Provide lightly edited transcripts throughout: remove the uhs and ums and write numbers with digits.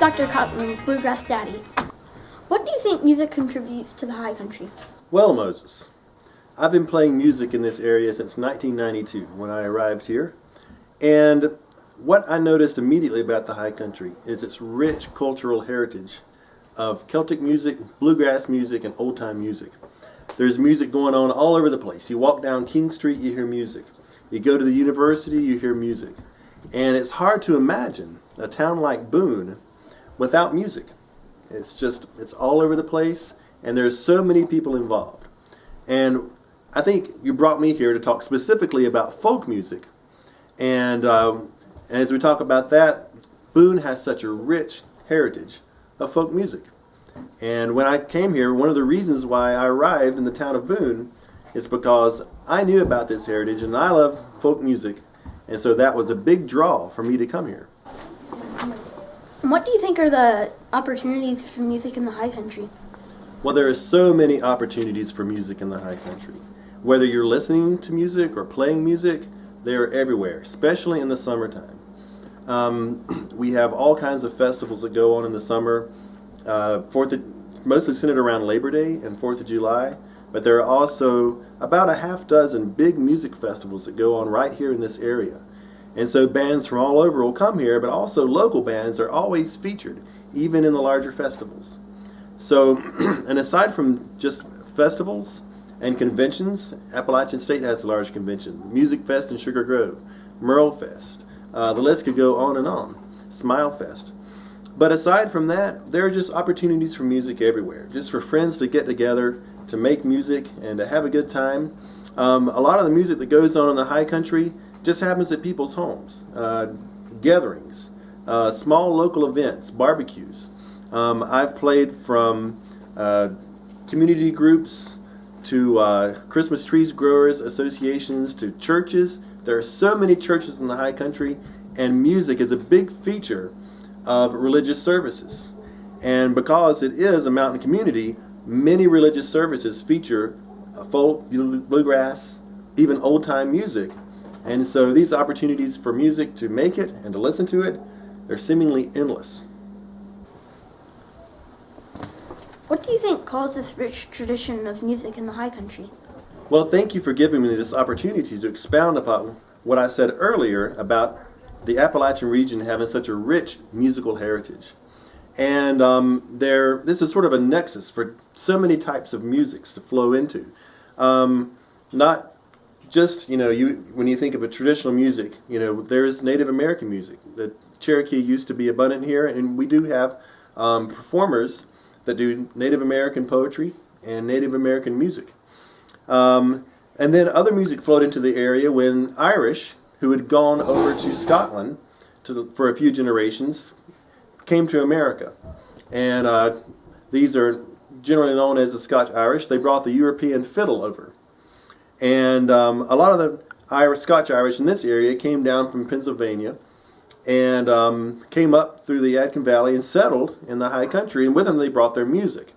Dr. Cotton, Bluegrass Daddy. What do you think music contributes to the high country? Well, Moses, I've been playing music in this area since 1992 when I arrived here. And what I noticed immediately about the high country is its rich cultural heritage of Celtic music, bluegrass music, and old-time music. There's music going on all over the place. You walk down King Street, you hear music. You go to the university, you hear music. And it's hard to imagine a town like Boone without music. It's all over the place, and there's so many people involved. And I think you brought me here to talk specifically about folk music. And as we talk about that, Boone has such a rich heritage of folk music. And when I came here, one of the reasons why I arrived in the town of Boone is because I knew about this heritage, and I love folk music. And so that was a big draw for me to come here. What do you think are the opportunities for music in the high country? Well, there are so many opportunities for music in the high country. Whether you're listening to music or playing music, they're everywhere, especially in the summertime. We have all kinds of festivals that go on in the summer, mostly centered around Labor Day and 4th of July, but there are also about a half dozen big music festivals that go on right here in this area. And so bands from all over will come here, but also local bands are always featured, even in the larger festivals. So, and aside from just festivals and conventions, Appalachian State has a large convention. Music Fest in Sugar Grove, Merle Fest, the list could go on and on, Smile Fest. But aside from that, there are just opportunities for music everywhere, just for friends to get together, to make music, and to have a good time. A lot of the music that goes on in the high country just happens at people's homes, gatherings, small local events, barbecues. I've played from community groups to Christmas trees growers associations to churches. There are so many churches in the high country, and music is a big feature of religious services. And because it is a mountain community, many religious services feature folk, bluegrass, even old-time music. And so these opportunities for music to make it and to listen to it, they're seemingly endless. What do you think caused this rich tradition of music in the high country? Well, thank you for giving me this opportunity to expound upon what I said earlier about the Appalachian region having such a rich musical heritage. And this is sort of a nexus for so many types of musics to flow into. Not just, when you think of a traditional music, there's Native American music. The Cherokee used to be abundant here, and we do have performers that do Native American poetry and Native American music. And then other music flowed into the area when Irish, who had gone over to Scotland for a few generations, came to America. And these are generally known as the Scotch-Irish. They brought the European fiddle over. And a lot of the Scotch-Irish in this area came down from Pennsylvania and came up through the Yadkin Valley and settled in the high country, and with them they brought their music.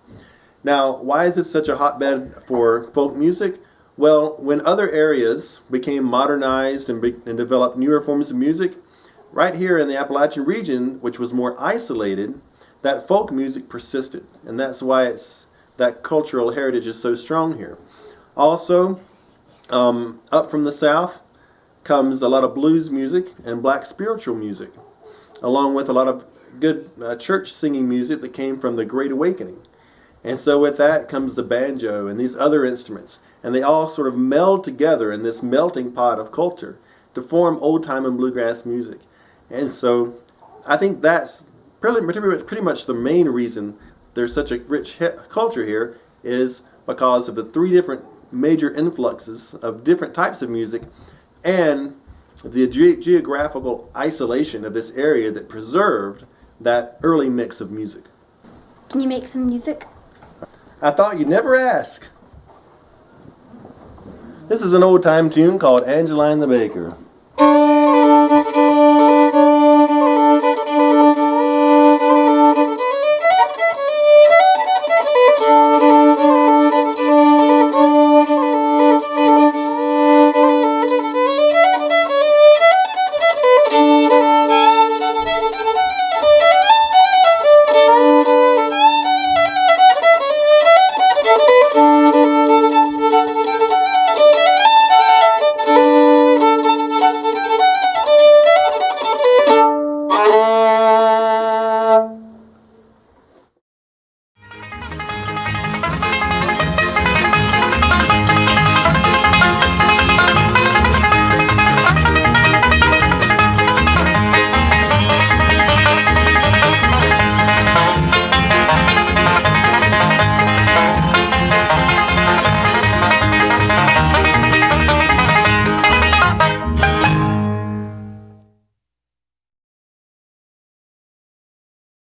Now, why is this such a hotbed for folk music? Well, when other areas became modernized and developed newer forms of music, right here in the Appalachian region, which was more isolated, that folk music persisted, and that's why that cultural heritage is so strong here. Also, up from the south comes a lot of blues music and black spiritual music, along with a lot of good church singing music that came from the Great Awakening. And so with that comes the banjo and these other instruments, and they all sort of meld together in this melting pot of culture to form old-time and bluegrass music. And so I think that's pretty much the main reason there's such a rich culture here, is because of the three different major influxes of different types of music and the geographical isolation of this area that preserved that early mix of music. Can you make some music? I thought you'd never ask. This is an old-time tune called Angeline the Baker.